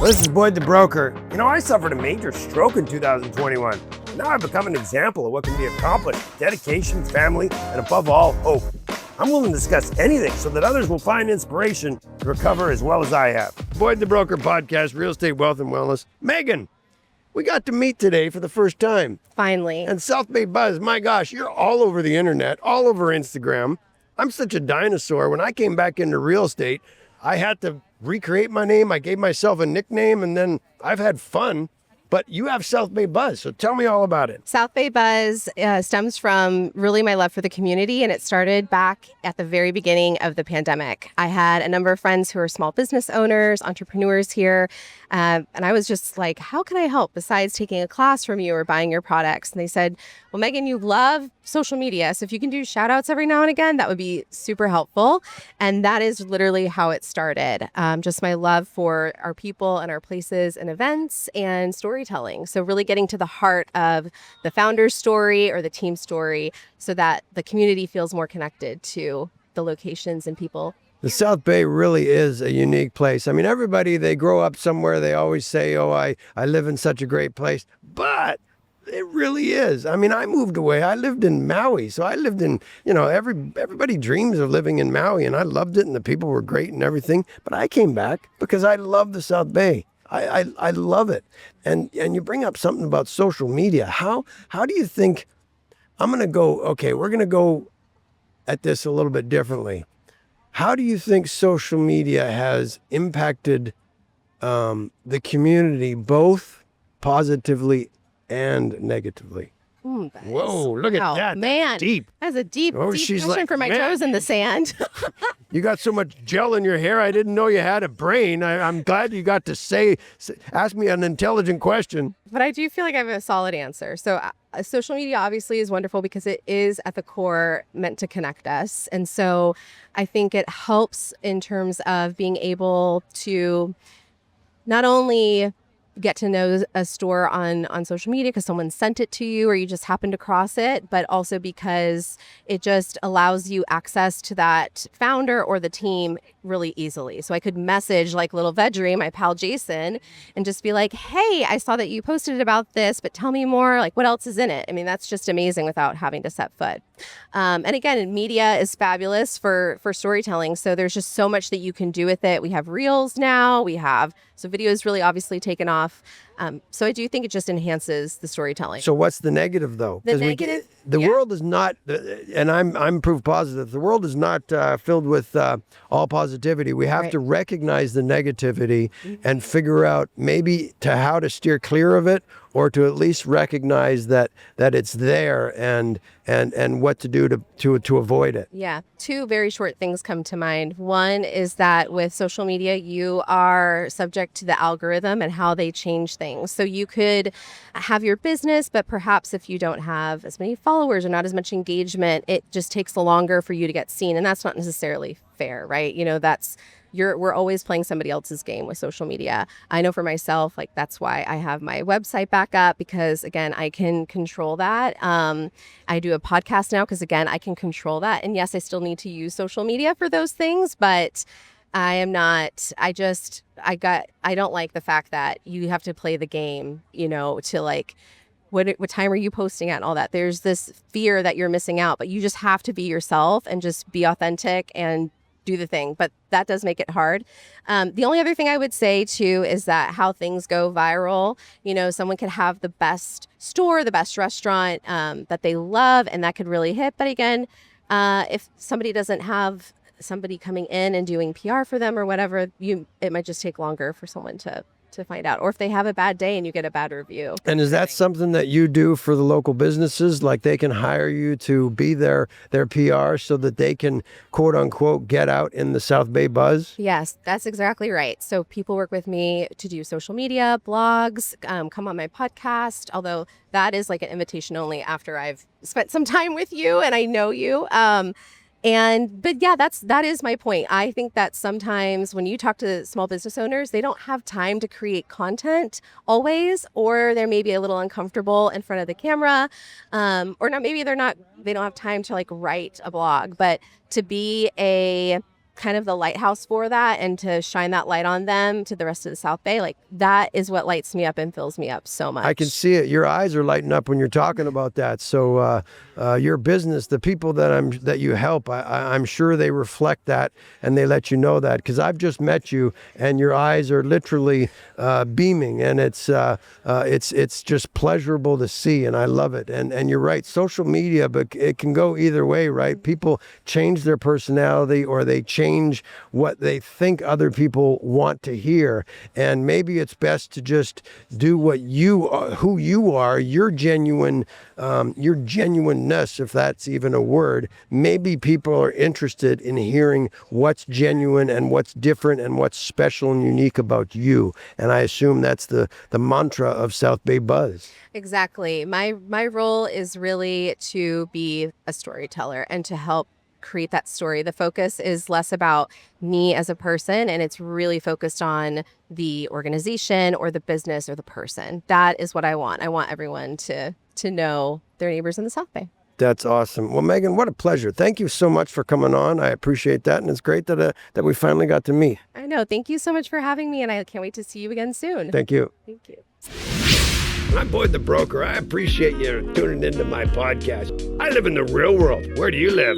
This is Boyd the Broker. You know, I suffered a major stroke in 2021. Now I've become an example of what can be accomplished with dedication, family, and above all, hope. I'm willing to discuss anything so that others will find inspiration to recover as well as I have. Boyd the Broker podcast, Real Estate, Wealth, and Wellness. Megan, we got to meet today for the first time. Finally. And South Bay Buzz, my gosh, you're all over the internet, all over Instagram. I'm such a dinosaur. When I came back into real estate, I had to recreate my name. I gave myself a nickname, and then I've had fun. But you have South Bay Buzz, so tell me all about it. South Bay Buzz stems from really my love for the community, and it started back at the very beginning of the pandemic. I had a number of friends who are small business owners, entrepreneurs here, and I was just like, how can I help besides taking a class from you or buying your products? And they said, well, Megan, you love social media, so if you can do shout outs every now and again, that would be super helpful. And that is literally how it started. Just my love for our people and our places and events and storytelling. So really getting to the heart of the founder's story or the team story so that the community feels more connected to the locations and people. The South Bay really is a unique place. I mean, everybody, they grow up somewhere, they always say, oh, I live in such a great place. But it really is. I mean, I moved away. I lived in Maui. So I lived in, everybody dreams of living in Maui, and I loved it, and the people were great and everything. But I came back because I love the South Bay. I love it. And you bring up something about social media. How do you think, we're going to go at this a little bit differently. How do you think social media has impacted the community both positively and negatively? Whoa, look at that. Man, that's deep. That's a deep question like, for my man, toes in the sand. You got so much gel in your hair. I didn't know you had a brain. I'm glad you got to ask me an intelligent question. But I do feel like I have a solid answer. So social media obviously is wonderful because it is at the core meant to connect us. And so I think it helps in terms of being able to not only get to know a store on social media because someone sent it to you or you just happened to cross it, but also because it just allows you access to that founder or the team really easily. So I could message like little Vedri, my pal Jason, and just be like, hey, I saw that you posted about this, but tell me more, like what else is in it? I mean, that's just amazing without having to set foot. And again, media is fabulous for storytelling. So there's just so much that you can do with it. We have reels now, so video is really obviously taken off. So I do think it just enhances the storytelling. So what's the negative though? The world is not, and I'm proof positive, the world is not filled with all positivity. We have to recognize the negativity and figure out maybe how to steer clear of it, or to at least recognize that it's there and what to do to avoid it. Yeah. Two very short things come to mind. One is that with social media, you are subject to the algorithm and how they change things. So you could have your business, but perhaps if you don't have as many followers or not as much engagement, it just takes longer for you to get seen. And that's not necessarily fair, right? We're always playing somebody else's game with social media. I know for myself, like that's why I have my website back up because again, I can control that. I do a podcast now because again, I can control that. And yes, I still need to use social media for those things, but I don't like the fact that you have to play the game, to like, what time are you posting at and all that. There's this fear that you're missing out, but you just have to be yourself and just be authentic and do the thing. But that does make it hard. The only other thing I would say too is that how things go viral, someone could have the best store, the best restaurant that they love, and that could really hit. But again, if somebody doesn't have somebody coming in and doing PR for them or whatever, it might just take longer for someone to find out, or if they have a bad day and you get a bad review. And is that something that you do for the local businesses? Like they can hire you to be their PR so that they can quote unquote get out in the South Bay buzz? Yes, that's exactly right. So people work with me to do social media, blogs, come on my podcast, although that is like an invitation only after I've spent some time with you and I know you. But yeah, that is my point. I think that sometimes when you talk to small business owners, they don't have time to create content always, or they're maybe a little uncomfortable in front of the camera, or not. Maybe they don't have time to like write a blog, but to be a kind of the lighthouse for that and to shine that light on them to the rest of the South Bay, like that is what lights me up and fills me up so much. I can see it. Your eyes are lighting up when you're talking about that. So your business, the people that you help, I'm sure they reflect that and they let you know that, because I've just met you and your eyes are literally beaming, and it's just pleasurable to see, and I love it. And you're right, social media, but it can go either way, right? People change their personality, or they change what they think other people want to hear, and maybe it's best to just do what you are, who you are, your genuineness, if that's even a word. Maybe people are interested in hearing what's genuine and what's different and what's special and unique about you, and I assume that's the mantra of South Bay Buzz. Exactly. My role is really to be a storyteller and to help create that story. The focus is less about me as a person, and it's really focused on the organization or the business or the person. That is what I want. I want everyone to know their neighbors in the South Bay. That's awesome. Well, Megan, what a pleasure. Thank you so much for coming on. I appreciate that, and it's great that we finally got to meet. I know. Thank you so much for having me, and I can't wait to see you again soon. Thank you. Thank you. I'm Boyd the Broker. I appreciate you tuning into my podcast. I live in the real world. Where do you live?